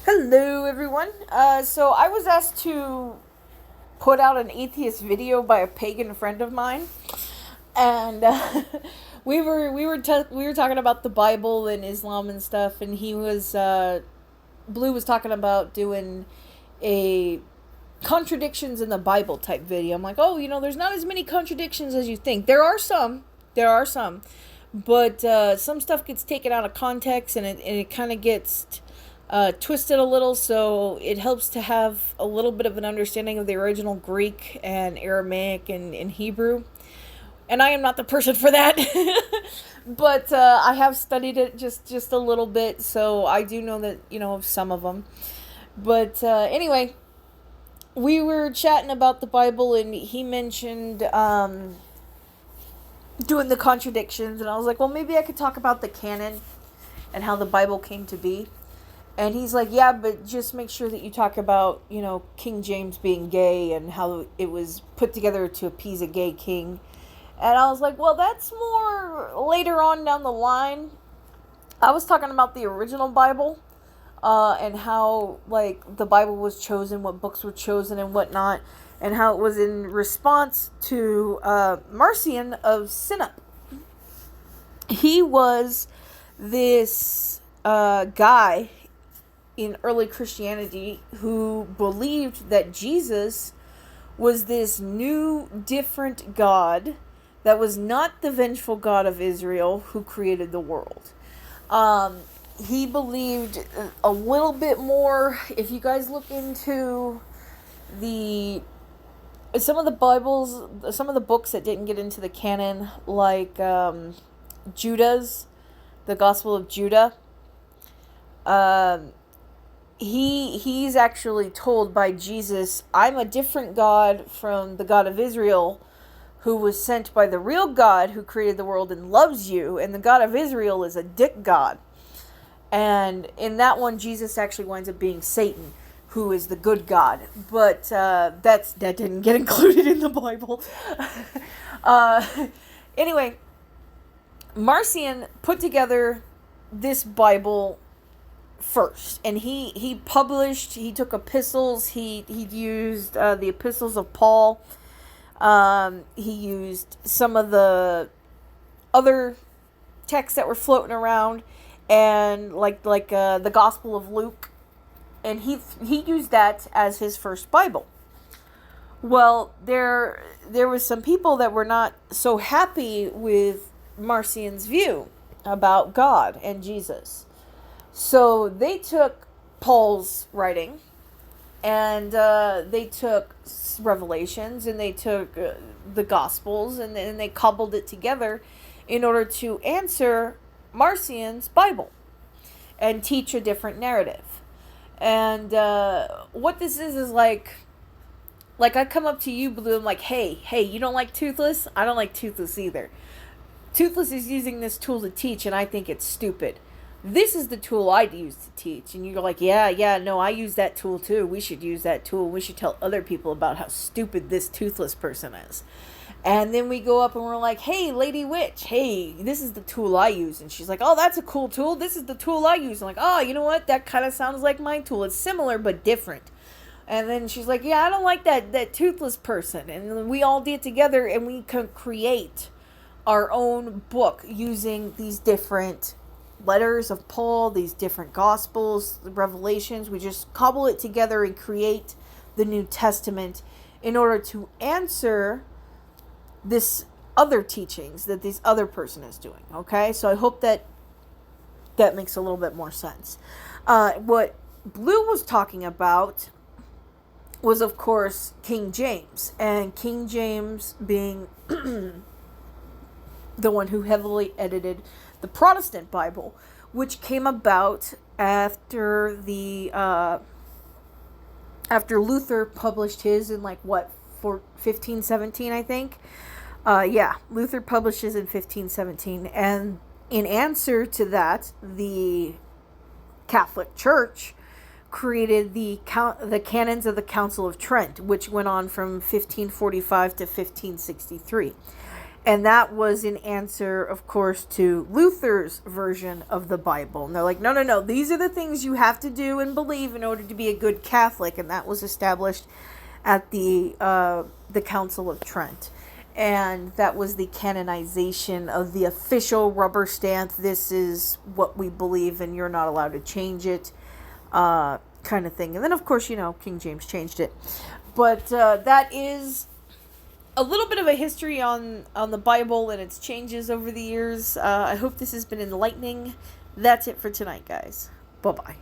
Hello, everyone. So I was asked to put out an atheist video by a pagan friend of mine, and we were talking about the Bible and Islam and stuff, and Blue was talking about doing a contradictions in the Bible type video. I'm like, oh, there's not as many contradictions as you think. There are some, but some stuff gets taken out of context, and it kind of gets twisted a little, so it helps to have a little bit of an understanding of the original Greek and Aramaic and Hebrew. And I am not the person for that, but I have studied it just a little bit, so I do know that some of them. But anyway, we were chatting about the Bible, and he mentioned doing the contradictions, and I was like, well, maybe I could talk about the canon and how the Bible came to be. And he's like, yeah, but just make sure that you talk about, King James being gay and how it was put together to appease a gay king. And I was like, well, that's more later on down the line. I was talking about the original Bible, and how, like, the Bible was chosen, what books were chosen and whatnot, and how it was in response to Marcion of Sinop. He was this guy in early Christianity who believed that Jesus was this new, different God that was not the vengeful God of Israel who created the world. He believed a little bit more. If you guys look into the some of the some of the books that didn't get into the canon, like Judah's, the Gospel of Judah, he's actually told by Jesus, I'm a different God from the God of Israel, who was sent by the real God who created the world and loves you, and the God of Israel is a dick God. And in that one, Jesus actually winds up being Satan, who is the good God. But that didn't get included in the Bible. uh, anyway, Marcion put together this Bible first, and he took epistles. He used the epistles of Paul. He used some of the other texts that were floating around, and like the Gospel of Luke, and he used that as his first Bible. Well, there was some people that were not so happy with Marcion's view about God and Jesus. So they took Paul's writing, and they took Revelations, and they took the Gospels, and they cobbled it together in order to answer Marcion's Bible and teach a different narrative. And what this is like I come up to you, Blue, I'm like, hey, you don't like Toothless? I don't like Toothless either. Toothless is using this tool to teach, and I think it's stupid. This is the tool I use to teach. And you're like, yeah, no, I use that tool too. We should use that tool. We should tell other people about how stupid this Toothless person is. And then we go up and we're like, hey, Lady Witch, hey, this is the tool I use. And she's like, oh, that's a cool tool. This is the tool I use. I'm like, oh, you know what? That kind of sounds like my tool. It's similar but different. And then she's like, yeah, I don't like that Toothless person. And we all get together and we can create our own book using these different letters of Paul, these different Gospels, the Revelations. We just cobble it together and create the New Testament in order to answer this other teachings that this other person is doing. Okay, so I hope that makes a little bit more sense. What Blue was talking about was, of course, King James, and King James being the one who heavily edited the Protestant Bible, which came about after after Luther published his in 1517, I think. Luther published his in 1517, and in answer to that, the Catholic Church created the canons of the Council of Trent, which went on from 1545 to 1563. And that was in answer, of course, to Luther's version of the Bible. And they're like, no, no, no, these are the things you have to do and believe in order to be a good Catholic. And that was established at the Council of Trent. And that was the canonization of the official rubber stamp. This is what we believe and you're not allowed to change it, kind of thing. And then, of course, King James changed it. But that is a little bit of a history on the Bible and its changes over the years. I hope this has been enlightening. That's it for tonight, guys. Bye-bye.